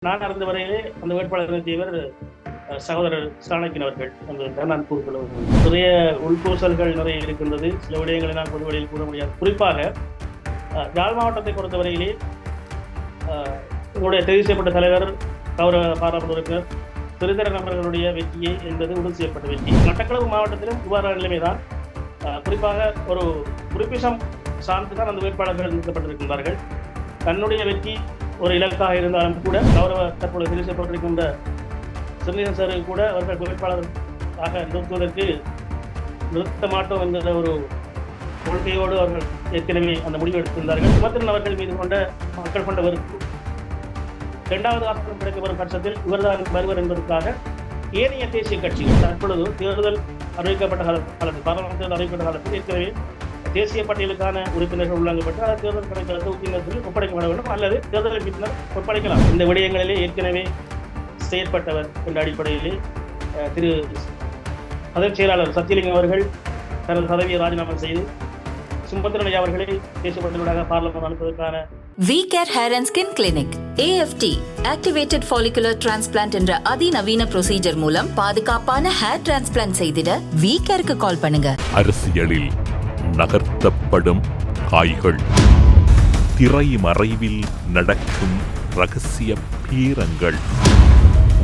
நான் அறிந்த வரையிலே அந்த வேட்பாளர் நிறுத்தியவர் சகோதரர் சாணக்கியன் அவர்கள் என்று நான் கூறுகிறேன். நிறைய உள்பூசல்கள் நிறைய இருக்கின்றது. சில விடயங்களை நான் பொது வழியில் கூற முடியாது. குறிப்பாக யாழ் மாவட்டத்தை பொறுத்தவரையிலே உங்களுடைய தெரிவு செய்யப்பட்ட தலைவர் கௌரவ பாராளுமன்ற உறுப்பினர் சிறிதரன் அவர்களுடைய வெற்றியை என்பது உறுதி செய்யப்பட்ட வெற்றி. மட்டக்களப்பு மாவட்டத்திலும் இவ்வாறான நிலைமைதான். குறிப்பாக ஒரு குறிப்பிசம் சார்ந்துதான் அந்த வேட்பாளர்கள் நிறுத்தப்பட்டிருக்கின்றார்கள். தன்னுடைய வெற்றி ஒரு இலக்காக இருந்தாலும் கூட கௌரவ தற்போது தெரிவு செய்யப்பட்டிருக்கின்ற சிறிதரன் சார் கூட அவர்கள் வேட்பாளராக நிறுத்துவதற்கு நிறுத்த மாட்டோம் என்கிற ஒரு கொள்கையோடு அவர்கள் ஏற்கனவே அந்த முடிவு எடுத்திருந்தார்கள். சுமந்திரன் அவர்கள் மீது கொண்ட மக்கள் கொண்ட வெறுப்பு இரண்டாவது ஆசனம் கிடைக்க வரும் பட்சத்தில் இவர்தான் வருவர் என்பதற்காக ஏனைய தேசிய கட்சிகள் தற்பொழுது தேர்தல் அறிவிக்கப்பட்ட காலத்தில் பாராளுமன்ற தேர்தல் அறிவிக்கப்பட்ட காலத்தில் ஏற்கனவே தேசிய பட்டியலுக்கான உறுப்பினர்கள் உள்ளாங்கப்பட்டு அதை தேர்தல் கணக்கில் உறுப்பினர்கள் ஒப்படைக்கப்பட வேண்டும் அல்லது தேர்தல் பின்னர் ஒப்படைக்கலாம். இந்த விடயங்களிலே ஏற்கனவே செயற்பட்டவர் என்ற அடிப்படையிலே திரு அதன் செயலாளர் சத்தியலிங்கம் அவர்கள் தனது பதவியை ராஜினாமா செய்து சுமந்திரன் அவர்களை தேசிய பட்டியலுடாக பார்லமெண்ட் அனுப்புவதற்கான V-Care Hair and Skin Clinic AFT Activated Follicular Transplant என்ற அதிநவீன ப்ரொசீஜர் மூலம் பாதுகாப்பான ஹேர் டிரான்ஸ்பிளான்ட் செய்திட V-Careக்கு கால் பண்ணுங்க. அரசியலில் நகர்த்தப்படும் காய்கள், திரைமறைவில் நடக்கும் ரகசிய பீரங்கள்,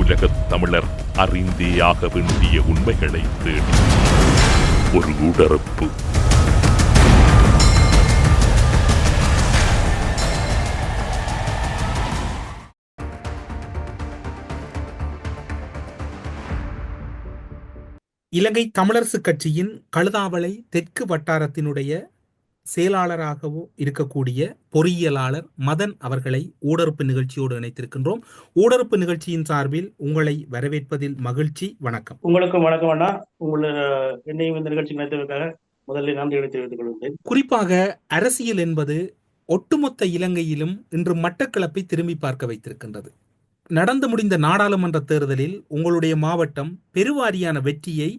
உலகத் தமிழர் அறிந்தேயாக வேண்டிய உண்மைகளை தேடி ஒரு உடறுப்பு. இலங்கை தமிழரசு கட்சியின் கழுதாவளை தெற்கு வட்டாரத்தினுடைய செயலாளராகவோ இருக்கக்கூடிய பொறியியலாளர் மதன் அவர்களை ஊடறுப்பு நிகழ்ச்சியோடு இணைத்திருக்கின்றோம். ஊடறுப்பு நிகழ்ச்சியின் சார்பில் உங்களை வரவேற்பதில் மகிழ்ச்சி. வணக்கம். உங்களுக்கும் வணக்கம் அண்ணா. என்னையும் இந்த நிகழ்ச்சி நினைத்ததற்காக முதலில் நன்றிகளை தெரிவித்துக் கொள்கிறேன். குறிப்பாக அரசியல் என்பது ஒட்டுமொத்த இலங்கையிலும் இன்று மட்டக்களப்பை திரும்பி பார்க்க வைத்திருக்கின்றது. நடந்து முடிந்த நாடாளுமன்ற தேர்தலில் உங்களுடைய மாவட்டம் பெருவாரியான வெற்றியை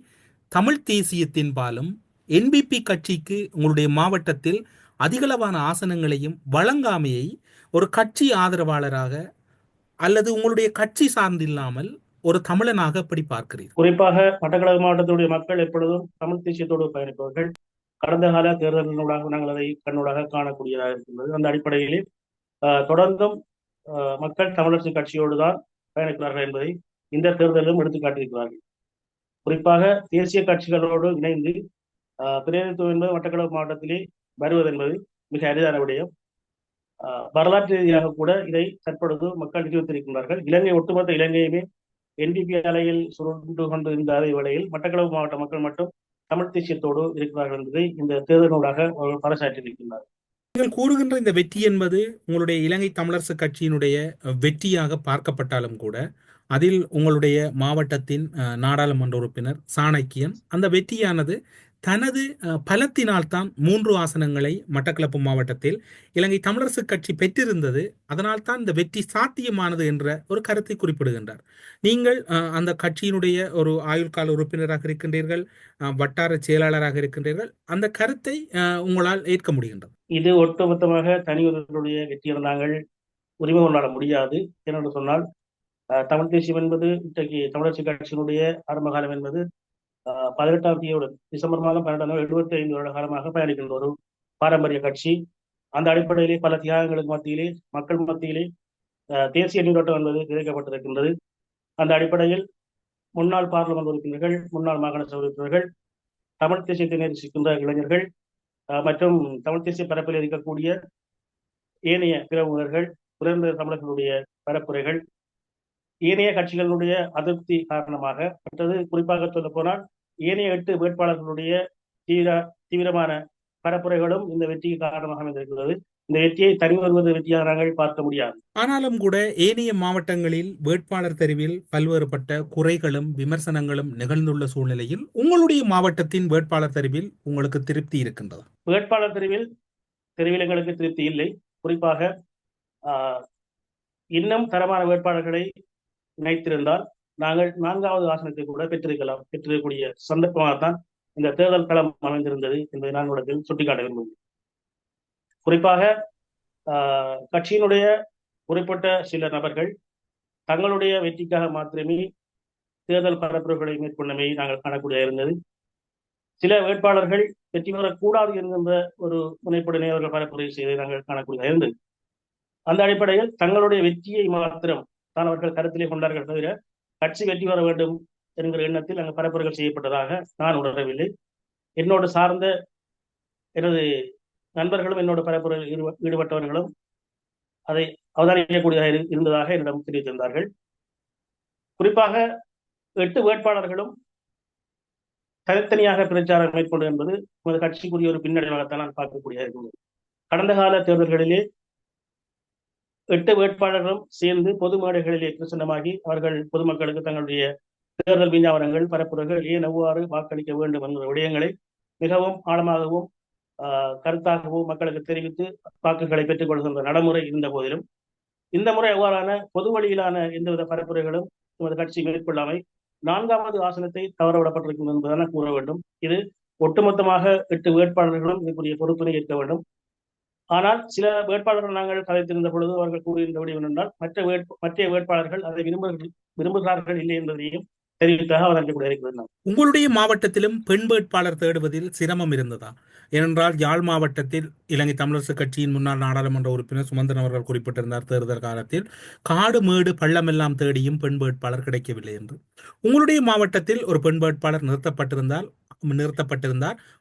தமிழ் தேசியத்தின் பாலும் என்பிபி கட்சிக்கு உங்களுடைய மாவட்டத்தில் அதிகளவான ஆசனங்களையும் வழங்காமையை ஒரு கட்சி ஆதரவாளராக அல்லது உங்களுடைய கட்சி சார்ந்தில்லாமல் ஒரு தமிழனாக எப்படி பார்க்கிறீர்கள்? குறிப்பாக மட்டக்களப்பு மாவட்டத்துடைய மக்கள் எப்பொழுதும் தமிழ் தேசியத்தோடு பயணிப்பவர்கள். கடந்த கால தேர்தலினூடாக நாங்கள் அதை கண்ணூடாக காணக்கூடியதாக இருக்கின்றது. அந்த அடிப்படையிலே தொடர்ந்தும் மக்கள் தமிழரசு கட்சியோடு தான் பயணிக்கிறார்கள் என்பதை இந்த தேர்தலிலும் எடுத்து காட்டியிருக்கிறார்கள். குறிப்பாக தேசிய கட்சிகளோடு இணைந்து பிரதிநிதித்துவம் என்பது மட்டக்களப்பு மாவட்டத்திலே வருவது என்பது மிக அரிதான விடயம். வரலாற்று ரீதியாக கூட இதை தற்பொழுது மக்கள் நிரூபித்திருக்கின்றார்கள். இலங்கை ஒட்டுமொத்த இலங்கையுமே என்பிபி அலையில் சுருண்டு கொண்டு இருந்த அதே வேளையில் மட்டக்களப்பு மாவட்ட மக்கள் மட்டும் தமிழ் தேசியத்தோடு இருக்கிறார்கள் என்பதை இந்த தேர்தலூடாக அவர்கள் பறைசாற்றியிருக்கின்றார்கள். நீங்கள் கூறுகின்ற இந்த வெற்றி என்பது உங்களுடைய இலங்கை தமிழரசு கட்சியினுடைய வெற்றியாக பார்க்கப்பட்டாலும் கூட அதில் உங்களுடைய மாவட்டத்தின் நாடாளுமன்ற உறுப்பினர் சாணக்கியன் அந்த வெற்றியானது தனது பலத்தினால் தான் 3 ஆசனங்களை மட்டக்களப்பு மாவட்டத்தில் இலங்கை தமிழரசு கட்சி பெற்றிருந்தது. அதனால் தான் இந்த வெற்றி சாத்தியமானது என்ற ஒரு கருத்தை குறிப்பிடுகின்றார். நீங்கள் அந்த கட்சியினுடைய ஒரு ஆயுள்கால உறுப்பினராக இருக்கின்றீர்கள், வட்டார செயலாளராக இருக்கின்றீர்கள். அந்த கருத்தை உங்களால் ஏற்க முடிகின்றது? இது ஒட்டுமொத்தமாக தனியொருவருடைய வெற்றியை நாங்கள் உரிமை கொண்டாட முடியாது. என்னென்று சொன்னால் தமிழ் தேசியம் என்பது இன்றைக்கு தமிழரசு கட்சியினுடைய ஆரம்ப காலம் என்பது 18ஆம் தேதியோடு டிசம்பர் மாதம் 12 75 வருட காலமாக பயணிக்கின்ற ஒரு பாரம்பரிய கட்சி. அந்த அடிப்படையிலே பல தியாகங்களுக்கு மத்தியிலே மக்கள் மத்தியிலே தேசிய நீரோட்டம் என்பது விதைக்கப்பட்டிருக்கின்றது. அந்த அடிப்படையில் முன்னாள் பார்லமெண்ட் உறுப்பினர்கள், முன்னாள் மாகாண சபை உறுப்பினர்கள், தமிழ் தேசியத்தை நேசிக்கின்ற இளைஞர்கள் மற்றும் தமிழ் தேசிய பரப்பில் இருக்கக்கூடிய ஏனைய பிரமுகர்கள், புலம்பெயர் தமிழர்களுடைய பரப்புரைகள், ஏனைய கட்சிகளுடைய அதிருப்தி காரணமாக, மற்றது குறிப்பாக சொல்ல போனால் ஏனைய 8 வேட்பாளர்களுடைய தீவிரமான பரப்புரைகளும் இந்த வெற்றிக்கு காரணமாக அமைந்திருக்கிறது. இந்த வெற்றியை தனி வருவது வெற்றியாக நாங்கள் பார்க்க முடியாது. ஆனாலும் கூட ஏனைய மாவட்டங்களில் வேட்பாளர் தெரிவில் பல்வேறுபட்ட குறைகளும் விமர்சனங்களும் நிகழ்ந்துள்ள சூழ்நிலையில் உங்களுடைய மாவட்டத்தின் வேட்பாளர் தெரிவில் உங்களுக்கு திருப்தி இருக்கின்றதா? வேட்பாளர் தெரிவில் எங்களுக்கு திருப்தி இல்லை. குறிப்பாக இன்னும் தரமான வேட்பாளர்களை இணைத்திருந்தால் நாங்கள் 4வது ஆசனத்தை கூட பெற்றிருக்கக்கூடிய சந்தர்ப்பமாகத்தான் இந்த தேர்தல் களம் அமைந்திருந்தது என்பதை நான் இடத்தில் சுட்டிக்காட்ட விரும்புகிறேன். குறிப்பாக கட்சியினுடைய குறிப்பிட்ட சில நபர்கள் தங்களுடைய வெற்றிக்காக மாத்திரமே தேர்தல் பரப்புரைகளை மேற்கொண்டமை நாங்கள் காணக்கூடிய இருந்தது. சில வேட்பாளர்கள் வெற்றி பெறக்கூடாது என்கின்ற ஒரு முனைப்புடனே அவர்கள் பரப்புரை செய்வதை நாங்கள் காணக்கூடிய இருந்தது. அந்த அடிப்படையில் தங்களுடைய வெற்றியை மாத்திரம் தான் அவர்கள் கருத்திலே கொண்டார்கள் தவிர கட்சி வெற்றி பெற வேண்டும் என்கிற எண்ணத்தில் அங்கு பரப்புரைகள் செய்யப்பட்டதாக நான் உணரவில்லை. என்னோடு சார்ந்த எனது நண்பர்களும் என்னோட பரப்புரையில் ஈடுபட்டவர்களும் அதை அவதானிக்கக்கூடியதாக இருந்ததாக என்னிடம் தெரிவித்திருந்தார்கள். குறிப்பாக 8 வேட்பாளர்களும் தனித்தனியாக பிரச்சாரம் மேற்கொண்டு என்பது நமது கட்சிக்குரிய ஒரு பின்னடைவாகத்தான் நான் பார்க்கக்கூடிய இருக்கிறது. கடந்த கால தேர்தல்களிலே 8 வேட்பாளர்களும் சேர்ந்து பொது மேடைகளிலே பிரசன்னமாகி அவர்கள் பொதுமக்களுக்கு தங்களுடைய தேர்தல் விஞ்ஞாபனங்கள் பரப்புரைகள் ஏன் எவ்வாறு வாக்களிக்க வேண்டும் என்கிற விடயங்களை மிகவும் ஆழமாகவும் கருத்தாகவும் மக்களுக்கு தெரிவித்து வாக்குகளை பெற்றுக் கொள்கின்ற நடைமுறை இருந்த போதிலும் இந்த முறை எவ்வாறான பொது வழியிலான எந்தவித பரப்புரைகளும் நமது கட்சி மேற்கொள்ளாமை 4வது ஆசனத்தை தவறவிடப்பட்டிருக்கும் என்பதான கூற வேண்டும். இது ஒட்டுமொத்தமாக 8 வேட்பாளர்களும் இதுக்குரிய பொறுப்பினை ஏற்க வேண்டும். ஆனால் சில வேட்பாளர்கள் நாங்கள் கதைத்திருந்த பொழுது அவர்கள் கூறியிருந்த விடயம் என்றால் மற்ற வேட்பாளர்கள் அதை விரும்புகிறார்கள் இல்லை என்பதையும் தெரிவித்தாக அவதானிக்கக்கூடிய இருக்கிறது. உங்களுடைய மாவட்டத்திலும் பெண் வேட்பாளர் தேடுவதில் சிரமம் இருந்ததா? ஏனென்றால் யாழ் மாவட்டத்தில் இலங்கை தமிழரசு கட்சியின் முன்னாள் நாடாளுமன்ற உறுப்பினர் சுமந்திரன் அவர்கள் குறிப்பிட்டிருந்தார் தேர்தல் காலத்தில் காடு மேடு பள்ளமெல்லாம் தேடியும் பெண் வேட்பாளர் கிடைக்கவில்லை என்று. உங்களுடைய மாவட்டத்தில் ஒரு பெண் வேட்பாளர் நிறுத்தப்பட்டிருந்தார்.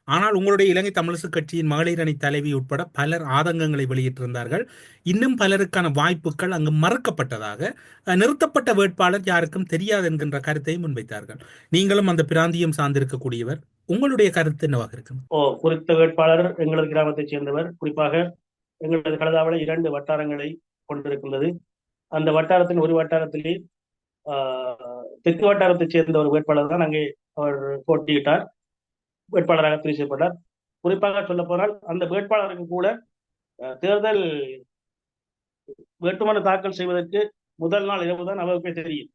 ஆனால் உங்களுடைய இலங்கை தமிழரசு கட்சியின் மகளிர் அணி தலைவி உட்பட பலர் ஆதங்கங்களை வெளியிட்டிருந்தார்கள். இன்னும் பலருக்கான வாய்ப்புகள் அங்கு மறுக்கப்பட்டதாக, நிறுத்தப்பட்ட வேட்பாளர் யாருக்கும் தெரியாது என்கின்ற கருத்தை முன்வைத்தார்கள். நீங்களும் அந்த பிராந்தியம் சார்ந்திருக்கக்கூடியவர், உங்களுடைய கருத்து என்னவாக இருக்கு? குறித்த வேட்பாளர் எங்களது கிராமத்தைச் சேர்ந்தவர். குறிப்பாக எங்களது கலதாவளை 2 வட்டாரங்களை கொண்டிருக்கின்றது. அந்த வட்டாரத்தின் ஒரு வட்டாரத்திலே தெற்கு வட்டாரத்தைச் சேர்ந்த ஒரு வேட்பாளர் தான் அங்கே அவர் போட்டியிட்டார், வேட்பாளராக தெரிவு செய்யப்பட்டார். குறிப்பாக சொல்ல போனால் அந்த வேட்பாளருக்கு கூட தேர்தல் வேட்புமனு தாக்கல் செய்வதற்கு முதல் நாள் இரவுதான் அவருக்கே தெரியும்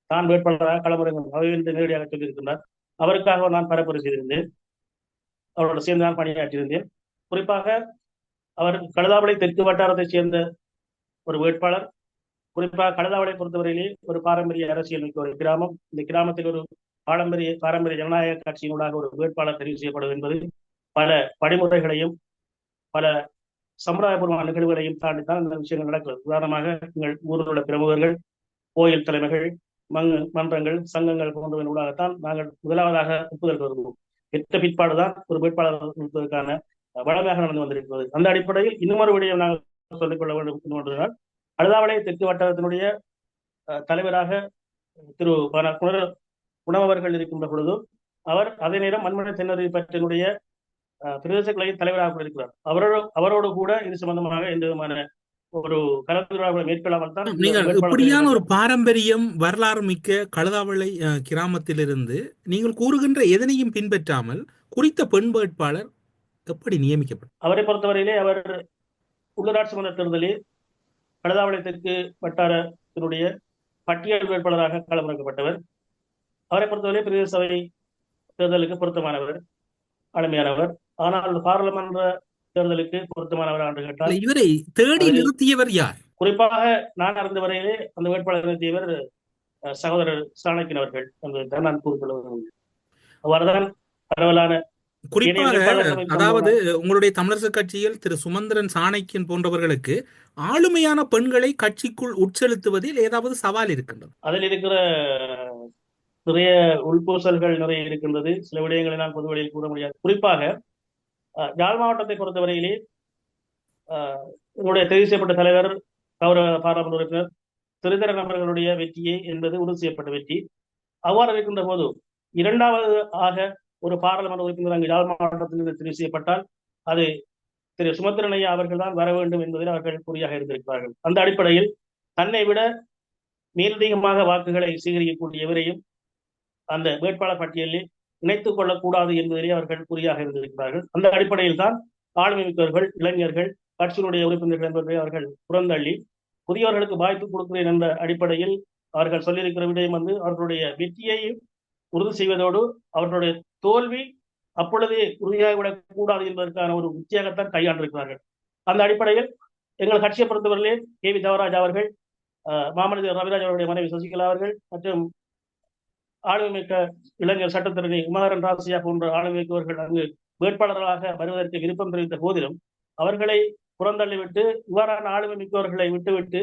தான் வேட்பாளராக களமிறங்கும் அவை என்று நேரடியாக சொல்லியிருக்கின்றார். அவருக்காக நான் பரப்புரை செய்திருந்தேன், அவரோட சேர்ந்து நான் பணியாற்றியிருந்தேன். குறிப்பாக அவர் கழுதாவளை தெற்கு வட்டாரத்தைச் சேர்ந்த ஒரு வேட்பாளர். குறிப்பாக கழுதாவளை பொறுத்தவரையிலே ஒரு பாரம்பரிய அரசியல் மிக்க ஒரு கிராமம். இந்த கிராமத்தில் ஒரு பாரம்பரிய ஜனநாயக கட்சியினூடாக ஒரு வேட்பாளர் தெரிவு செய்யப்படுவது என்பது பல படிமுறைகளையும் பல சமுதாயபூர்வ நிகழ்வுகளையும் தாண்டித்தான் இந்த விஷயங்கள் நடக்கிறது. உதாரணமாக எங்கள் ஊரில் உள்ள பிரமுகர்கள், கோயில் தலைமைகள், மன்றங்கள், சங்கங்கள் போன்றவன் ஊடாகத்தான் நாங்கள் முதலாவதாக ஒப்புதல் வருவோம். பெற்ற பிற்பாடுதான் ஒரு வேட்பாளர் இருப்பதற்கான வளமையாக நடந்து வந்திருக்கிறது. அந்த அடிப்படையில் இன்னொரு விடயம் நாங்கள் சொல்லிக்கொள்ள வேண்டும் என்றால், கழுதாவளை தெற்கு வட்டாரத்தினுடைய தலைவராக திரு குணவர்கள் இருக்கின்ற பொழுதும் அவர் அதே நேரம் மண்மனை தென்னறி பற்றினுடைய பிரதேச கழக தலைவராக இருக்கிறார். அவரோடு கூட இது சம்பந்தமாக எந்த விதமான ஒரு கலந்துரையாடலை மேற்கொள்ளாமல் தான் நீங்கள் இப்படியான ஒரு பாரம்பரியம் வரலாறு மிக்க கழுதாவளை கிராமத்திலிருந்து நீங்கள் கூறுகின்ற எதனையும் பின்பற்றாமல் குறித்த பெண் வேட்பாளர் எப்படி நியமிக்கப்பட்டார்? அவரை பொறுத்தவரையிலே அவர் உள்ளூராட்சி மன்ற தேர்தலில் கழுதாவளை தெற்கு வட்டாரத்தினுடைய பட்டியல் வேட்பாளராக களமிறக்கப்பட்டவர். அவரை பொறுத்தவரை பிரதேச சபை தேர்தலுக்கு பொருத்தமானவர், அருமையானவர். ஆனால் பாராளுமன்ற தேர்தலுக்கு பொருத்தமானவர் என்று கேட்டால் இவரை தேடி நிறுத்தியவர் யார்? குறிப்பாக நான் அறிந்த வரையிலே அந்த வேட்பாளர் நிறுத்தியவர் சகோதரர் சாணக்கியன் அவர்கள் என்பதை நான் கூறிக்கொள்ள. அவர்தான் பரவலான குறிப்பாக அதாவது உங்களுடைய தமிழரசு கட்சியில் திரு சுமந்திரன், சாணக்கியன் போன்றவர்களுக்கு ஆளுமையான பெண்களை கட்சிக்குள் உட்செலுத்துவதில் ஏதாவது சவால் இருக்கின்றது? அதில் இருக்கிற நிறைய உள்பூசல்கள் நிறைய இருக்கின்றது. சில விடயங்களை நான் பொது வழியில் கூற முடியாது. குறிப்பாக யாழ் மாவட்டத்தை பொறுத்தவரையிலே என்னுடைய தெரிவு செய்யப்பட்ட தலைவர் கௌரவ பாராளுமன்ற உறுப்பினர் சிறிதரன் அவர்களுடைய வெற்றியை என்பது உறுதி செய்யப்பட்ட வெற்றி. அவ்வாறு இருக்கின்ற போது 2வது ஆக ஒரு பாராளுமன்ற உறுப்பினர் அங்கு யாழ் மாவட்டத்திலிருந்து தெரிவு செய்யப்பட்டால் அது திரு சுமந்திரன் ஐயா அவர்கள் தான் வர வேண்டும் என்பதில் அவர்கள் குறியாக இருந்திருக்கிறார்கள். அந்த அடிப்படையில் தன்னை விட மேலதிகமாக வாக்குகளை சேகரிக்கக்கூடியவரையும் அந்த வேட்பாளர் பட்டியலில் இணைத்துக் கொள்ளக்கூடாது என்பதிலே அவர்கள் குறியாக இருந்திருக்கிறார்கள். அந்த அடிப்படையில் தான் ஆளுமை மிக்கவர்கள், இளைஞர்கள், கட்சியினுடைய உறுப்பினர்கள் என்பதை அவர்கள் புறந்தள்ளி புதியவர்களுக்கு வாய்ப்பு கொடுக்கிறேன் என்ற அடிப்படையில் அவர்கள் சொல்லியிருக்கிற விடயம் அவர்களுடைய வெற்றியை உறுதி செய்வதோடு அவர்களுடைய தோல்வி அப்பொழுதே உறுதியாகிவிடக் கூடாது என்பதற்கான ஒரு உத்தியாகத்தான் கையாண்டிருக்கிறார்கள். அந்த அடிப்படையில் எங்கள் கட்சியை பொறுத்தவரையிலே KV தேவராஜ் அவர்கள் மாமனிதர் ரவிராஜ் அவருடைய மனைவி சசிகலா அவர்கள் மற்றும் ஆளுமைமிக்க இளைஞர் சட்டத்தரணி உமாரன் ராசியா போன்ற ஆளுமைமிக்கவர்கள் அங்கு வேட்பாளர்களாக வருவதற்கு விருப்பம் தெரிவித்த போதிலும் அவர்களை புறந்தள்ளிவிட்டு இவ்வாறான ஆளுமை மிக்கவர்களை விட்டுவிட்டு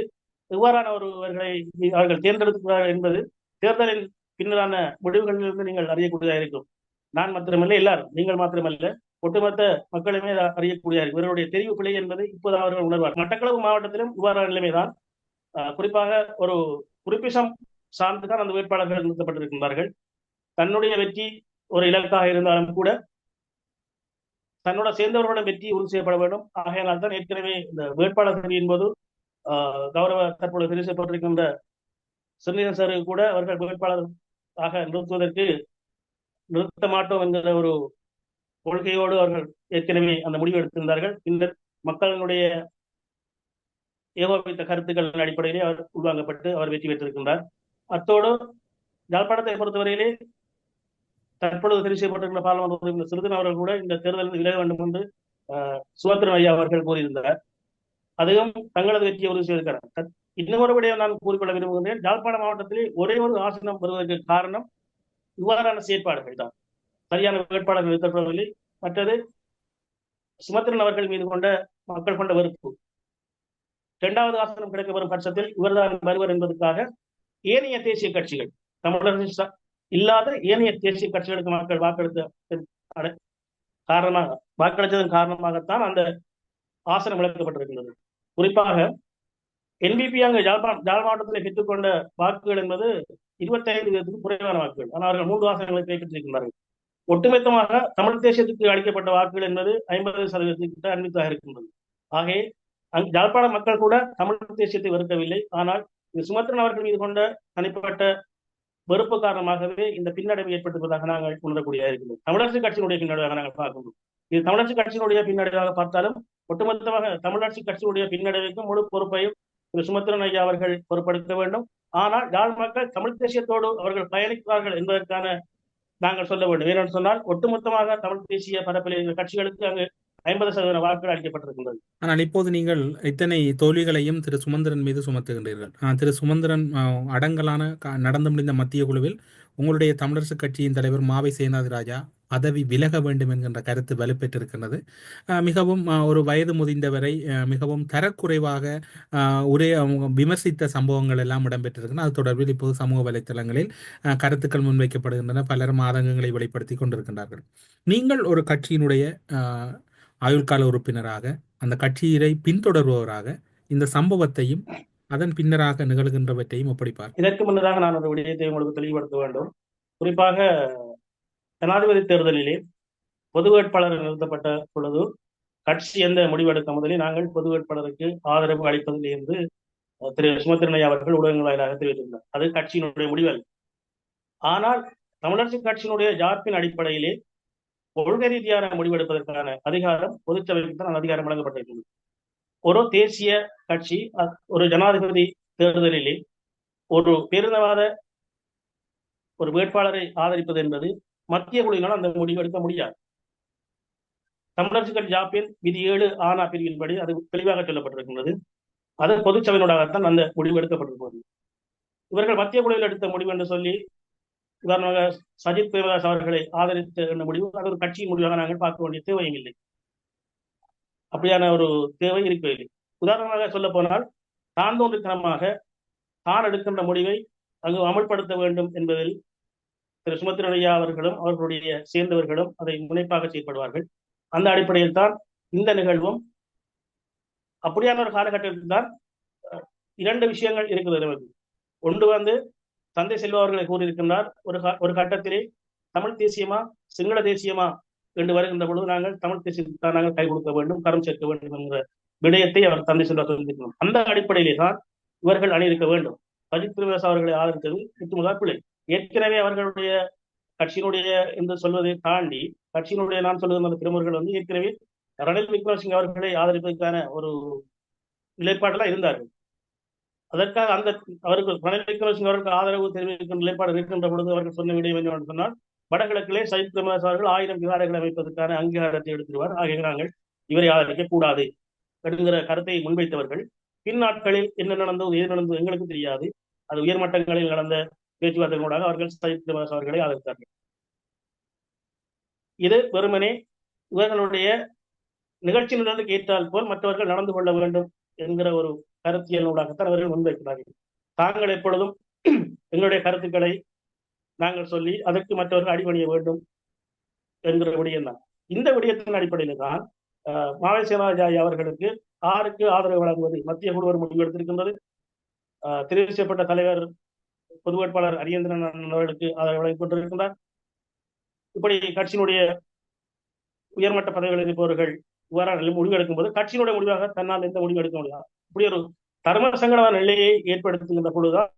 இவ்வாறான ஒருவர்களை அவர்கள் தேர்ந்தெடுக்கிறார்கள் என்பது தேர்தலின் பின்னரான முடிவுகளிலிருந்து நீங்கள் அறியக்கூடியதாக இருக்கும். நான் மாத்திரமல்ல, எல்லாரும், நீங்கள் மாத்திரமல்ல, ஒட்டுமொத்த மக்களுமே அறியக்கூடிய இவர்களுடைய தெரிவு பிழை என்பது இப்போது அவர்கள் உணர்வார். மட்டக்களப்பு மாவட்டத்திலும் இவ்வாறான நிலைமைதான். குறிப்பாக ஒரு குறிப்பிசம் சார்ந்துதான் அந்த வேட்பாளர்கள் நிறுத்தப்பட்டிருக்கின்றார்கள். தன்னுடைய வெற்றி ஒரு இலக்காக இருந்தாலும் கூட தன்னோட சேர்ந்தவர்களுடன் வெற்றி உறுதி செய்யப்பட வேண்டும். ஆகையினால் தான் ஏற்கனவே இந்த வேட்பாளர் தெரிவின் போது கௌரவ தற்பொழுது தெரிவு செய்யப்பட்டிருக்கின்ற சிறுநீரன் சார் கூட அவர்கள் வேட்பாளராக நிறுத்த மாட்டோம் என்கிற ஒரு கொள்கையோடு அவர்கள் ஏற்கனவே அந்த முடிவு எடுத்திருந்தார்கள். பின்னர் மக்களுடைய ஏகோபித்த கருத்துக்களின் அடிப்படையிலே அவர் உள்வாங்கப்பட்டு அவர் வெற்றி பெற்றிருக்கின்றார். அத்தோடு யாழ்ப்பாணத்தை பொறுத்தவரையிலே தற்பொழுது தெரிவு செய்யப்பட்டிருக்கிற பாராளுமன்ற உறுப்பினர் சிறிதன் அவர்கள் கூட இந்த தேர்தலில் விலக வேண்டும் என்று சுமந்திரன் ஐயா அவர்கள் கூறியிருந்தார். அதுவும் தங்களது வெற்றியை உறுதி செய்திருக்கிறார். இன்னும் ஒருபடியாக நான் கூறிக்கொள்ள விரும்புகின்றேன். யாழ்ப்பாண மாவட்டத்திலே ஒரே ஒரு ஆசனம் வருவதற்கு காரணம் இவ்வாறான செயற்பாடுகள் தான். சரியான வேட்பாளர்கள் நிறுத்தப்படவில்லை. மற்றது சுமந்திரன் அவர்கள் மீது கொண்ட மக்கள் கொண்ட வெறுப்பு. இரண்டாவது ஆசனம் கிடைக்க வரும் பட்சத்தில் இவர்தான் வருவர் என்பதற்காக ஏனைய தேசிய கட்சிகள், தமிழக இல்லாத ஏனைய தேசிய கட்சிகளுக்கு மக்கள் வாக்களித்ததன் காரணமாகத்தான் அந்த ஆசனம் விளக்கப்பட்டிருக்கின்றது. குறிப்பாக NPP அங்கு யாழ் மாவட்டத்தில் பெற்றுக்கொண்ட வாக்குகள் என்பது 25% குறைவான வாக்குகள். ஆனால் அவர்கள் 3 ஆசனங்களை கைப்பற்றிருக்கின்றார்கள். ஒட்டுமொத்தமாக தமிழ் தேசியத்துக்கு அளிக்கப்பட்ட வாக்குகள் என்பது 50% அன்பித்தாக இருக்கின்றது. ஆகவே யாழ்ப்பாண மக்கள் கூட தமிழ் தேசியத்தை வெறுக்கவில்லை. ஆனால் சுமந்திரன் அவர்கள் மீது கொண்ட தனிப்பட்ட வெறுப்பு காரணமாகவே இந்த பின்னடைவு ஏற்பட்டிருப்பதாக நாங்கள் உணரக்கூடியதாக இருக்கின்றோம். தமிழரசு கட்சியினுடைய பின்னடைவாக நாங்கள் பார்க்கின்றோம். இது தமிழரசு கட்சியினுடைய பின்னடைவாக பார்த்தாலும் ஒட்டுமொத்தமாக தமிழரசு கட்சியினுடைய பின்னடைவுக்கும் முழு பொறுப்பையும் சுமந்திரன் ஐயா அவர்கள் பொறுப்படுத்த வேண்டும். ஆனால் யாழ் மக்கள் தமிழ் தேசியத்தோடு அவர்கள் பயணிக்கிறார்கள் என்பதற்கான நாங்கள் சொல்ல வேண்டும். ஏனென்று சொன்னால் ஒட்டுமொத்தமாக தமிழ் தேசிய பரப்பில் கட்சிகளுக்கு அங்கு 50% வாக்குகள் அளிக்கப்பட்டிருக்கின்றது. ஆனால் இப்போது நீங்கள் இத்தனை தோல்விகளையும் திரு சுமந்திரன் மீது சுமத்துகின்றீர்கள். திரு சுமந்திரன் அடங்கலான நடந்து முடிந்த மத்திய குழுவில் உங்களுடைய தமிழரசு கட்சியின் தலைவர் மாவை சேனாதிராஜா பதவி விலக வேண்டும் என்கின்ற கருத்து வலுப்பெற்றிருக்கின்றது. மிகவும் ஒரு வயது முதிர்ந்தவரை மிகவும் தரக்குறைவாக விமர்சித்த சம்பவங்கள் எல்லாம் இடம்பெற்றிருக்கின்றன. அது தொடர்பில் இப்போது சமூக வலைத்தளங்களில் கருத்துக்கள் முன்வைக்கப்படுகின்றன. பலரும் ஆதங்கங்களை வெளிப்படுத்தி கொண்டிருக்கின்றார்கள். நீங்கள் ஒரு கட்சியினுடைய ஆயுள்கால உறுப்பினராக, அந்த கட்சியை பின்தொடர்பவராக இந்த சம்பவத்தையும் அதன் பின்னராக நிகழ்கின்றவற்றையும் ஒப்படைப்பார். இதற்கு முன்னதாக நான் ஒரு விடயத்தை உங்களுக்கு தெளிவுபடுத்த வேண்டும். குறிப்பாக ஜனாதிபதி தேர்தலிலே பொது வேட்பாளர் நிறுத்தப்பட்ட பொழுது கட்சி எந்த முடிவெடுத்த முதலில் நாங்கள் பொது வேட்பாளருக்கு ஆதரவு அளிப்பதில் இருந்து திரு சுமந்திரன் அவர்கள் ஊடகங்கள் வாயிலாக தெரிவித்திருந்தார். அது கட்சியினுடைய முடிவல்ல. ஆனால் தமிழரசு கட்சியினுடைய ஜாப்பின் அடிப்படையிலே கொள்கை ரீதியான முடிவெடுப்பதற்கான அதிகாரம் பொதுச்சபைக்கு தான் அந்த அதிகாரம் வழங்கப்பட்டிருக்கிறது. ஒரு தேசிய கட்சி ஒரு ஜனாதிபதி தேர்தலிலே ஒரு பேரினவாத ஒரு வேட்பாளரை ஆதரிப்பது என்பது மத்திய குழுவினால் அந்த முடிவு எடுக்க முடியாது. தமிழரசு கட்சி ஜாப்பின் விதி 7 ஆனா பிரிவின்படி அது தெளிவாக சொல்லப்பட்டிருக்கின்றது. அது பொதுச்சபையினூடாகத்தான் அந்த முடிவு எடுக்கப்பட்டிருக்கிறது. இவர்கள் மத்திய குழுவில் எடுத்த முடிவு என்று சொல்லி உதாரணமாக சஜித் பிரேமதாஸ் அவர்களை ஆதரித்த என்ற முடிவு அது ஒரு கட்சியின் முடிவாக நாங்கள் பார்க்க வேண்டிய தேவையும் இல்லை. அப்படியான ஒரு தேவை இருக்கவில்லை. உதாரணமாக சொல்ல போனால் தான் தோன்றித்தனமாக தான் எடுக்கின்ற முடிவை அங்கு அமல்படுத்த வேண்டும் என்பதில் திரு சுமந்திரன் ஐயா அவர்களும் அவர்களுடைய சேர்ந்தவர்களும் அதை முனைப்பாக செயல்படுவார்கள். அந்த அடிப்படையில் தான் இந்த நிகழ்வும் அப்படியான ஒரு காலகட்டத்தில் தான் 2 விஷயங்கள் இருக்கிறது. ஒன்று தந்தை செல்வா அவர்களை கூறியிருக்கின்றார், ஒரு கட்டத்திலே தமிழ் தேசியமா சிங்கள தேசியமா என்று வருகின்ற பொழுது நாங்கள் தமிழ் தேசியத்தை நாங்கள் கை கொடுக்க வேண்டும், கரம் சேர்க்க வேண்டும் என்கிற விடயத்தை அவர் தந்தை செல்வா சொல்லியிருக்கிறார். அந்த அடிப்படையிலே தான் இவர்கள் அணியிருக்க வேண்டும். அஜித் பிரேமதாஸ் அவர்களை ஆதரித்தது முற்றுமுதல் பிள்ளை. ஏற்கனவே அவர்களுடைய கட்சியினுடைய என்று சொல்வதை தாண்டி கட்சியினுடைய நான் சொல்லுகிற பிரமுகர்கள் ஏற்கனவே ரணில் விக்ரமசிங்கே அவர்களை ஆதரிப்பதற்கான ஒரு நிலைப்பாடெல்லாம் இருந்தார்கள். அதற்காக அவர்கள் ரணில் விக்ரமசிங்கே அவர்களுக்கு ஆதரவு தெரிவிக்கின்ற நிலைப்பாடு இருக்கின்ற பொழுது அவர்கள் சொன்ன விடயம் என்னவென்று சொன்னால் வடகிழக்கிலே சஜித் பிரேமதாஸ் அவர்கள் 1000 விகாரைகளை அமைப்பதற்கான அங்கீகாரத்தை எடுத்துருவார். ஆகிய நாங்கள் இவரை ஆதரிக்க கூடாது என்கிற கருத்தை முன்வைத்தவர்கள் பின் நாட்களில் என்ன நடந்தது ஏது நடந்தது எங்களுக்கு தெரியாது. அது உயர்மட்டங்களில் நடந்த பேச்சுவார்த்தைகளோடாக அவர்கள் சஜித் பிரேமதாஸ் அவர்களை ஆதரித்தார்கள். இது வெறுமனே இவர்களுடைய நிகழ்ச்சி நிரலுக்கு ஏற்றால் போல் மற்றவர்கள் நடந்து கொள்ள வேண்டும் என்கிற ஒரு கருத்தியலோடாகத்தான் அவர்கள் முன்வைக்கிறார்கள். தாங்கள் எப்பொழுதும் எங்களுடைய கருத்துக்களை நாங்கள் சொல்லி அதற்கு மற்றவர்கள் அடிபணிய வேண்டும் என்கிற விடயம் தான். இந்த விடயத்தின் அடிப்படையில் தான் மாவை சேனாஜாய் அவர்களுக்கு ஆருக்கு ஆதரவு வழங்குவது மத்திய குழு ஒரு முடிவு எடுத்திருக்கின்றது. தெரிவு செய்யப்பட்ட தலைவர் பொது வேட்பாளர் அரியந்திரன் அவர்களுக்கு ஆதரவு வழங்கிக் கொண்டிருக்கின்றார். இப்படி கட்சியினுடைய உயர்மட்ட பதவிகளில் இருப்பவர்கள் இவ்வாறான முடிவு எடுக்கும் போது கட்சியினுடைய முடிவாக தன்னால் எந்த முடிவு எடுக்க முடியாது. இப்படி ஒரு தர்ம சங்கடமான நிலையை ஏற்படுத்துகின்ற பொழுதுதான்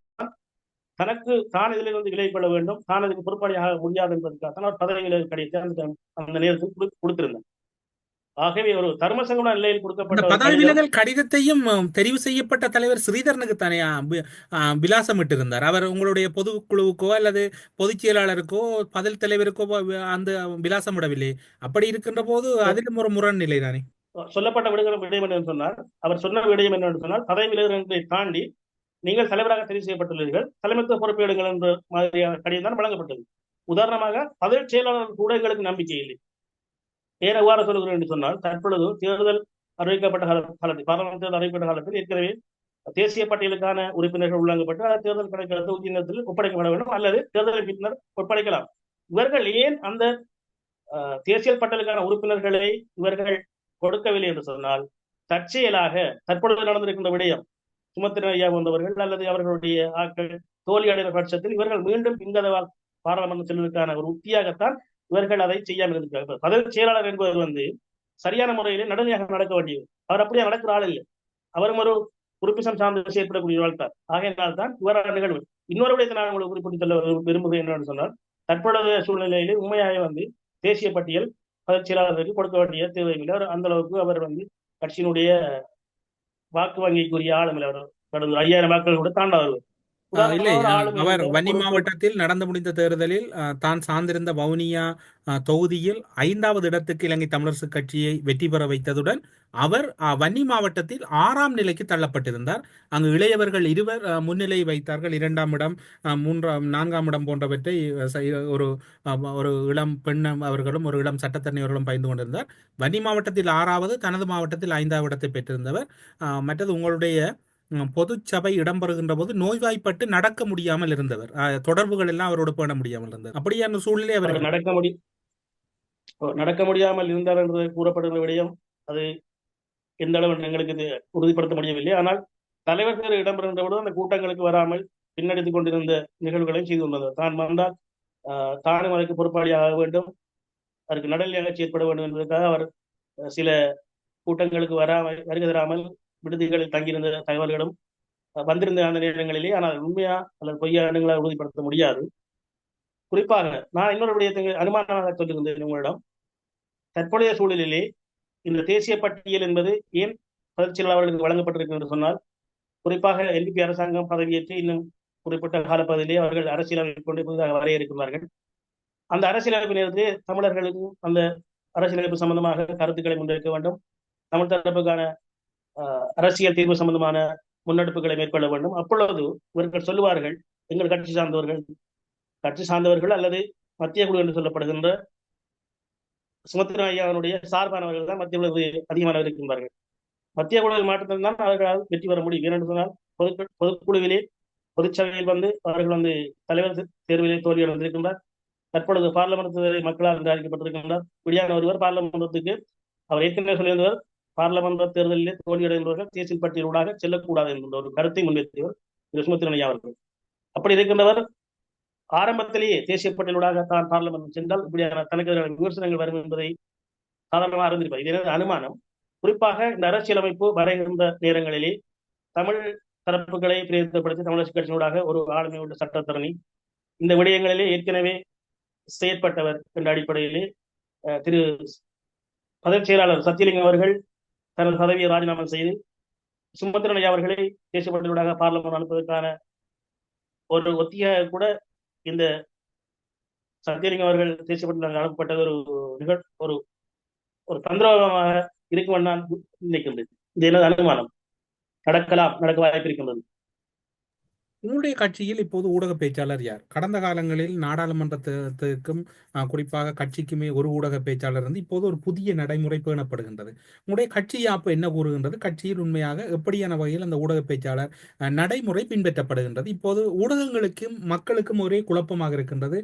தனக்கு தான் இதிலிருந்து விலகிக் கொள்ள வேண்டும், தான் இதுக்கு பொறுப்பாளியாக முடியாது என்பதற்காக தான் பதவிகளை கிடைத்து அந்த நேரத்தில் கொடுத்திருந்தார். ஆகவே ஒரு தர்ம சங்கடமான நிலையில் இந்த கொடுக்கப்பட்ட பதவி விலகல் கடிதத்தையும் தெரிவு செய்யப்பட்ட தலைவர் ஸ்ரீதரனுக்கு தானே விலாசமிட்டிருந்தார். அவர் உங்களுடைய பொதுக்குழுவுக்கோ அல்லது பொதுச் செயலாளருக்கோ பதில் தலைவருக்கோ அந்த விலாசம் விடவில்லை. அப்படி இருக்கின்ற போது அதிலும் ஒரு முரண் நிலை தானே. சொல்லப்பட்ட விடயம் என்று சொன்னால், அவர் சொன்ன விடயம் என்னவென்று சொன்னால், பதவி விலகுவதை தாண்டி நீங்கள் தலைவராக தெரிவு செய்யப்பட்டுள்ளீர்கள், தலைமைத்துவ பொறுப்பேடுங்கள் என்ற மாதிரியான கடிதம் தான் வழங்கப்பட்டது. உதாரணமாக பதவி செயலாளர் கூட எங்களுக்கு நம்பிக்கை இல்லை. ஏன் எவ்வாறு சொல்கிறேன் என்று சொன்னால், தற்பொழுது தேர்தல் அறிவிக்கப்பட்ட காலத்தில் பாராளுமன்ற தேர்தல் அறிவிக்கப்பட்ட காலத்தில் ஏற்கனவே தேசிய பட்டியலுக்கான உறுப்பினர்கள் வழங்கப்பட்டு தேர்தல் கணக்கெடுத்து உறுப்பினத்தில் ஒப்படைக்கப்பட வேண்டும் அல்லது தேர்தலின் பின்னர் ஒப்படைக்கலாம். இவர்கள் ஏன் அந்த தேசிய பட்டியலுக்கான உறுப்பினர்களை இவர்கள் கொடுக்கவில்லை என்று சொன்னால், தற்செயலாக தற்பொழுது நடந்திருக்கின்ற விடயம் சுமத்திரன் ஐயா வந்தவர்கள் அல்லது அவர்களுடைய ஆட்கள் தோல்வி அடைந்த பட்சத்தில் இவர்கள் மீண்டும் பின்கதவால் பாராளுமன்றம் செல்வதற்கான ஒரு உத்தியாகத்தான் இவர்கள் அதை செய்யாமல் இருக்கிறார்கள். பதவி செயலாளர் என்பவர் சரியான முறையிலே நடுநிலையாக நடக்க வேண்டியது. அவர் அப்படியே நடக்கிற ஆள் இல்லை. அவரும் ஒரு உறுப்பினர் சார்ந்து செயற்படக்கூடிய வாழ்த்தார். ஆகையினால் தான் இவரான நிகழ்வு. இன்னொரு விடயத்தை நான் உங்களுக்கு குறிப்பிட்டு சொல்ல விரும்புகிறேன் என்னன்னு சொன்னால், தற்பொழுதைய சூழ்நிலையிலே உண்மையாக தேசிய பட்டியல் பதவி செயலாளருக்கு கொடுக்க வேண்டிய தேவையில்லை. அந்த அளவுக்கு அவர் கட்சியினுடைய வாக்கு வங்கிக்குரிய ஆளுமில்லை. அவர் கடந்த 5000 வாக்குகள் கூட தாண்ட வருவார். இல்லை, அவர் வன்னி மாவட்டத்தில் நடந்து முடிந்த தேர்தலில் தான் சார்ந்திருந்த வவுனியா தொகுதியில் 5வது இடத்துக்கு இலங்கை தமிழரசு கட்சியை வெற்றி பெற வைத்ததுடன் அவர் வன்னி மாவட்டத்தில் 6ஆம் நிலைக்கு தள்ளப்பட்டிருந்தார். அங்கு இளையவர்கள் 2 முன்னிலை வைத்தார்கள். 2ஆம் இடம், 4ஆம் இடம் போன்றவற்றை ஒரு இளம் பெண் அவர்களும் ஒரு இளம் சட்டத்தரணி அவர்களும் பயின்று கொண்டிருந்தார். வன்னி மாவட்டத்தில் 6வது, தனது மாவட்டத்தில் 5வது இடத்தை பெற்றிருந்தவர். மற்றது உங்களுடைய பொது சபை இடம்பெறுகின்ற போது நோய்வாய்ப்பட்டு நடக்க முடியாமல் இருந்தவர். தொடர்புகள் எல்லாம் அவரோடு பேண முடியாமல் இருந்தது. அப்படியான சூழ்நிலை அவர் நடக்க முடியாமல் இருந்தார் என்று கூறப்படுகிற விடயம் அது எந்த அளவு எங்களுக்கு உறுதிப்படுத்த முடியவில்லை. ஆனால் தலைவர்கள் இடம்பெறுகின்ற போது அந்த கூட்டங்களுக்கு வராமல் பின்னடித்துக் கொண்டிருந்த நிகழ்வுகளையும் செய்து கொண்டது. தான் வந்தால் தானும் அதற்கு பொறுப்பாளியாக வேண்டும், அதற்கு நடுநிலை நிகழ்ச்சி ஏற்பட வேண்டும் என்பதற்காக அவர் சில கூட்டங்களுக்கு வருகை தராமல் விடுதிகளில் தங்கியிருந்த தகவல்களும் வந்திருந்த அந்த நேரங்களிலே, ஆனால் உண்மையா அல்லது பொய்யா எண்ணங்களால் உறுதிப்படுத்த முடியாது. குறிப்பாக நான் இன்னொரு விடயத்தை அனுமானமாக சொல்லியிருந்தேன் உங்களிடம். தற்போதைய சூழலிலே இந்த தேசிய பட்டியல் என்பது ஏன் பதவி செயலாளர்களுக்கு வழங்கப்பட்டிருக்கு என்று சொன்னால், குறிப்பாக NPP அரசாங்கம் பதவியேற்று இன்னும் குறிப்பிட்ட காலப்பகுதியிலே அவர்கள் அரசியலமைப்பு கொண்டு புதிதாக வரையறுக்கிறார்கள். அந்த அரசியலமைப்பு நேரத்திலே தமிழர்களுக்கும் அந்த அரசியலமைப்பு சம்பந்தமாக கருத்துக்களை முன்வைக்க வேண்டும், தமிழ் தரப்புக்கான அரசியல் தீர்வு சம்பந்தமான முன்னெடுப்புகளை மேற்கொள்ள வேண்டும். அப்பொழுது இவர்கள் சொல்லுவார்கள், எங்கள் கட்சி சார்ந்தவர்கள் அல்லது மத்திய குழு என்று சொல்லப்படுகின்ற சுமத்திரன் ஐயாவுடைய சார்பானவர்கள் தான் மத்திய குழு அதிகமானவர் இருக்கின்றார்கள். மத்திய குழுவில் மாற்றத்தில் தான் அவர்களால் வெற்றி பெற முடியும். ஏனென்று சொன்னால் பொதுக்குழுவிலே பொதுச்சபையில் அவர்கள் தலைவர் தேர்விலே தோல்வி அடைந்திருக்கின்றார். தற்பொழுது பார்லமெண்ட் மக்களால் நிராகரிக்கப்பட்டிருக்கின்றார். விடியான ஒருவர் பார்லமெண்டத்துக்கு அவர் ஏற்கனவே சொல்லியிருந்தவர், பார்லமெண்ட் தேர்தலிலே தோல்வியடைந்தவர்கள் தேசிய பட்டியலூடாக செல்லக்கூடாது என்கின்ற ஒரு கருத்தை முன்வைத்தவர் திரு சுமத்திரன் ஐயா அவர்கள். அப்படி இருக்கின்றவர் ஆரம்பத்திலேயே தேசிய பட்டியலூடாக தான் பார்லமெண்ட் சென்றால் இப்படியான தனக்கு விமர்சனங்கள் வரும் என்பதை சாதாரணமாக அறிந்திருப்பார். இது எனது அனுமானம். குறிப்பாக இந்த அரசியலமைப்பு வரைகின்ற நேரங்களிலே தமிழ் தரப்புகளை பிரேரித்தப்படுத்தி தமிழரசு கட்சியினூடாக ஒரு ஆளுமை உள்ள சட்டத்தரணி இந்த விடயங்களிலே ஏற்கனவே செயற்பட்டவர் என்ற அடிப்படையிலே திரு பதவி செயலாளர் சத்தியலிங்கம் அவர்கள் தனது பதவியை ராஜினாமா செய்து சுமத்திரன் ஐயா அவர்களை தேசிய பட்டியலூடாக பார்லமெண்ட் அனுப்புவதற்கான ஒரு ஒத்தியாக கூட இந்த சத்தியலிங்கம் அவர்கள் தேசிய பட்டியலாக அனுப்பப்பட்டது ஒரு ஒரு தந்திரமாக இருக்கும் நான் நினைக்கின்றேன். இது எனது அனுமானம். நடக்க வாய்ப்பு இருக்கின்றது. உங்களுடைய கட்சியில் இப்போது ஊடக பேச்சாளர் யார்? கடந்த காலங்களில் நாடாளுமன்றத்திற்கும் குறிப்பாக கட்சிக்குமே ஒரு ஊடக பேச்சாளர் இருந்து இப்போது ஒரு புதிய நடைமுறை பேணப்படுகின்றது. உங்களுடைய கட்சி யாப்பு என்ன கூறுகின்றது? கட்சியில் உண்மையாக எப்படியான வகையில் அந்த ஊடக பேச்சாளர் நடைமுறை பின்பற்றப்படுகின்றது? இப்போது ஊடகங்களுக்கும் மக்களுக்கும் ஒரே குழப்பமாக இருக்கின்றது.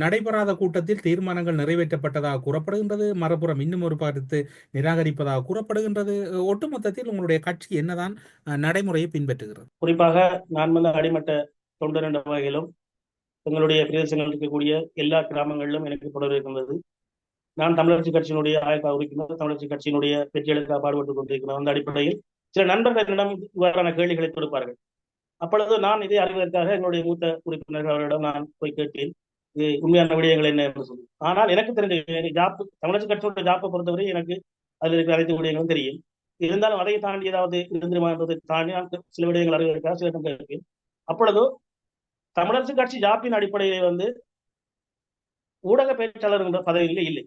நடைபெறாத கூட்டத்தில் தீர்மானங்கள் நிறைவேற்றப்பட்டதாக கூறப்படுகின்றது, மறுபுறம் இன்னும் ஒரு கருத்து நிராகரிப்பதாக கூறப்படுகின்றது. ஒட்டுமொத்தத்தில் உங்களுடைய கட்சி என்னதான் நடைமுறையை பின்பற்றுகிறது? குறிப்பாக நான் அடிமட்ட தொண்டர் என்ற வகையிலும் எங்களுடைய பிரதேசங்கள் இருக்கக்கூடிய எல்லா கிராமங்களிலும் எனக்கு தொடர்பு இருக்கின்றது. நான் தமிழரசு கட்சியினுடைய ஆயத்தா உறுப்பினர், தமிழரசு கட்சியினுடைய வெற்றிகளுக்காக பாடுபட்டுக் கொண்டிருக்கிறேன். அந்த அடிப்படையில் சில நண்பர்கள் என்னிடம் இவ்வாறான கேள்விகளை கொடுப்பார்கள். அப்பொழுது நான் இதை அறிவதற்காக என்னுடைய மூத்த உறுப்பினர்கள் அவரிடம் நான் போய் கேட்டேன், இது உண்மையான விடயங்கள் என்ன என்று சொல்லி. ஆனால் எனக்கு தெரிஞ்ச ஜாப்பு தமிழரசு கட்சியினுடைய ஜாப்பை பொறுத்தவரை எனக்கு அதில் இருக்கிற அனைத்து விடயங்களும் தெரியும். இருந்தாலும் அதை தாண்டி ஏதாவது இருந்துருமா என்பதை தாண்டி நான் சில விடயங்கள் அறிவதற்காக சில கேட்பேன். அப்பொழுது தமிழரசு கட்சி ஜாப்பின் அடிப்படையிலே ஊடக பேச்சாளர் என்ற பதவியிலே இல்லை.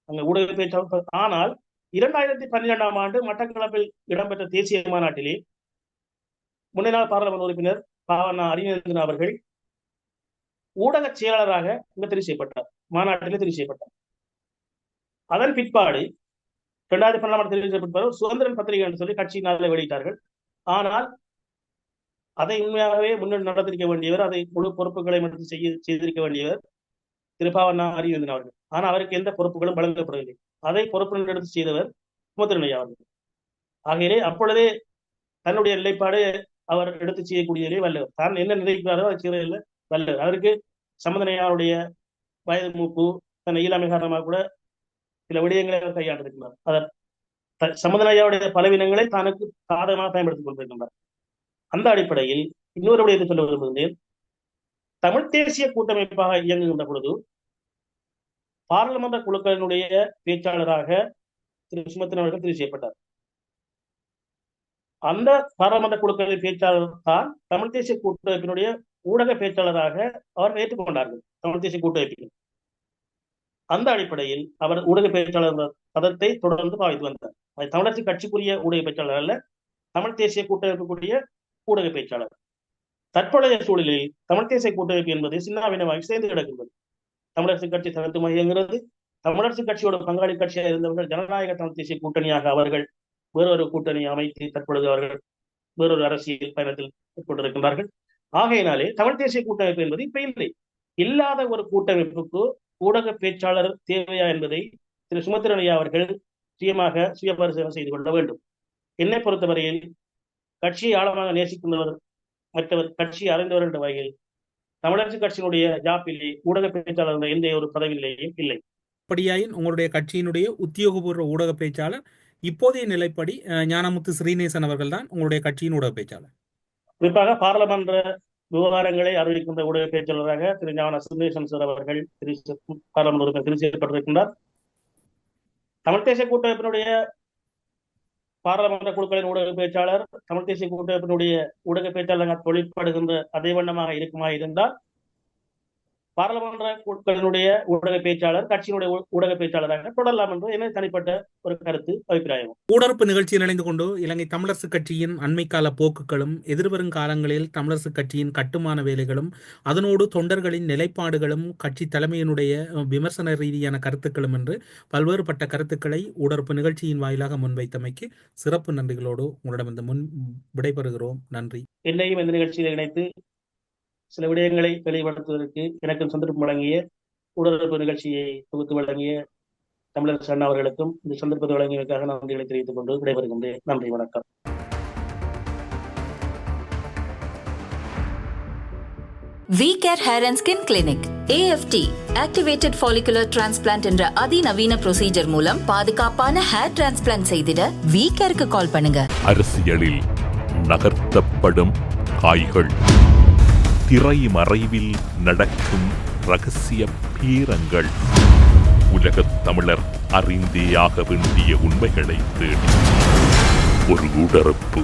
அங்க ஊடக பேச்சாளர். ஆனால் 2012ஆம் ஆண்டு மட்டக்களப்பில் இடம்பெற்ற தேசிய மாநாட்டிலே முன்னாள் பாராளுமன்ற உறுப்பினர் பாவண்ணா அறிஞர் அவர்கள் ஊடக செயலாளராக தெரிவு செய்யப்பட்டார். மாநாட்டிலே தெரிவு செய்யப்பட்டார். அதன் பிற்பாடு 2012ஆம் ஆண்டு தெரிவு செய்யப்பட்ட சுதந்திரன் பத்திரிகை என்று சொல்லி கட்சியினாலே வெளியிட்டார்கள். ஆனால் அதை உண்மையாகவே முன்னெடுத்து நடத்திருக்க வேண்டியவர், அதை முழு பொறுப்புகளை மட்டும் செய்திருக்க வேண்டியவர் திருப்பாவண்ணா அறிஞர் அவர்கள். ஆனால் அவருக்கு எந்த பொறுப்புகளும் வழங்கப்படவில்லை. அதை பொறுப்பு எடுத்து செய்தவர் சுமந்திரன் அவர்கள். ஆகையிலே அப்பொழுதே தன்னுடைய நிலைப்பாடு அவர் எடுத்து செய்யக்கூடியதிலே வல்லவர். தான் என்ன நினைக்கிறாரோ அதை செய்வதில்லை வல்லவர். அதற்கு சம்பந்தனையாருடைய வயது மூப்பு, தன்னை இயலாமை காரணமாக கூட சில விடயங்களை அவர் கையாண்டிருக்கிறார். அதன் சம்பந்தனையாருடைய பலவீனங்களை தனக்கு சாதகமாக பயன்படுத்திக் கொண்டிருக்கின்றார். அந்த அடிப்படையில் இன்னொரு விடயத்தை சொல்ல விரும்புகிறேன். தமிழ் தேசிய கூட்டமைப்பாக இயங்குகின்ற பொழுது பாராளுமன்ற குழுக்களினுடைய பேச்சாளராக திரு சுமந்திரன் அவர்கள் தெரிவு செய்யப்பட்டார். அந்த பாராளுமன்ற குழுக்களின் பேச்சாளர் தான் தமிழ் தேசிய கூட்டமைப்பினுடைய ஊடக பேச்சாளராக அவர் ஏற்றுக்கொண்டார்கள். தமிழ் தேசிய கூட்டமைப்பில் அந்த அடிப்படையில் அவர் ஊடக பேச்சாளர் பதத்தை தொடர்ந்து பாவித்து வந்தார். அது தமிழரசு கட்சிக்குரிய ஊடக பேச்சாளர் அல்ல, தமிழ் தேசிய கூட்டமைப்புக்குரிய ஊடக பேச்சாளர். தற்போதைய சூழலில் தமிழ் தேசிய கூட்டமைப்பு என்பது சின்னாபின்னமாக சேர்ந்து கிடக்கின்றது. தமிழரசு கட்சி தனித்துவமாக இயங்குகிறது. தமிழரசு கட்சியோட பங்காளி கட்சியாக இருந்தவர்கள் ஜனநாயக தமிழ் தேசிய கூட்டணியாக அவர்கள் வேறொரு கூட்டணியை அமைத்து தற்பொழுது அவர்கள் வேறொரு அரசியல் பயணத்தில் மேற்கொண்டிருக்கின்றார்கள். ஆகையினாலே தமிழ் தேசிய கூட்டமைப்பு என்பது இப்ப இல்லை. இல்லாத ஒரு கூட்டமைப்புக்கு ஊடக பேச்சாளர் தேவையா என்பதை திரு சுமந்திரன் அவர்கள் சுய பரிசீலனை செய்து கொள்ள வேண்டும். என்னை பொறுத்தவரையில் கட்சியை ஆழமாக நேசிக்கின்றவர், மற்றவர் கட்சியை அறிந்தவர் என்ற வகையில் தமிழரசு கட்சியினுடைய ஜாப்பிலே ஊடக பேச்சாளர் எந்த ஒரு பதவியிலேயும் இல்லை. அப்படியாயின் உங்களுடைய கட்சியினுடைய உத்தியோகபூர்வ ஊடக பேச்சாளர் இப்போதைய நிலைப்படி ஞானமுத்து ஸ்ரீநேசன் அவர்கள் தான் உங்களுடைய கட்சியின் ஊடக பேச்சாளர். குறிப்பாக பாராளுமன்ற விவகாரங்களை அறிவிக்கின்ற ஊடக பேச்சாளராக திரு ஞான ஸ்ரீநேசன் சார் அவர்கள் பாராளுமன்ற தெரிவு செய்யப்பட்டிருக்கின்றார். தமிழ் தேசிய கூட்டமைப்பினுடைய பாராளுமன்ற குழுக்களின் ஊடக பேச்சாளர் தமிழ் தேசிய கூட்டமைப்பினுடைய ஊடக பேச்சாளராக தொழிற்படுகின்ற அதே வண்ணமாக இருக்குமா இருந்தால் பாராளுமன்ற குழுக்களினுடைய ஊடக பேச்சாளர் கட்சியினுடைய ஊடக பேச்சாளராக தொடரலாம் என்று என தனிப்பட்ட ஒரு கருத்து அபிப்பிராயம். ஊடறுப்பு நிகழ்ச்சியில் இணைந்து கொண்டு இலங்கை தமிழரசு கட்சியின் அண்மைக்கால போக்குகளும் எதிர்வரும் காலங்களில் தமிழரசு கட்சியின் கட்டுமான வேலைகளும் அதனோடு தொண்டர்களின் நிலைப்பாடுகளும் கட்சி தலைமையினுடைய விமர்சன ரீதியான கருத்துக்களும் என்று பல்வேறுபட்ட கருத்துக்களை ஊடறுப்பு நிகழ்ச்சியின் வாயிலாக முன்வைத்தமைக்கு சிறப்பு நன்றிகளோடு உங்களிடம் விடைபெறுகிறோம். நன்றி. என்னையும் இந்த நிகழ்ச்சியில் இணைத்து சில விடயங்களை தெளிவுபடுத்துவதற்கு எனக்கும் சந்தர்ப்பம் வழங்கிய ஊடறுப்பு நிகழ்ச்சியை தொகுத்து வழங்கிய தமிழரசு அண்ணா அவர்களுக்கும் இந்த சந்தர்ப்பத்தை வழங்கியதற்காக நன்றிகளை தெரிவித்துக் கொண்டு விடைபெறுகின்றேன். நன்றி, வணக்கம். V-Care Hair and Skin Clinic AFT Activated Follicular Transplant என்ற அதிநவீன ப்ரொசீஜர் மூலம் பாதுகாப்பான ஹேர் டிரான்ஸ்பிளான்ட் செய்திட V-Careக்கு கால் பண்ணுங்க. அரசியலில் நகர்த்தப்படும் காய்கள், திரை மறைவில் நடக்கும் ரகசிய பீரங்கள், உலகத் தமிழர் அறிந்தேயாக வேண்டிய உண்மைகளை தேடி ஒரு ஊடறுப்பு.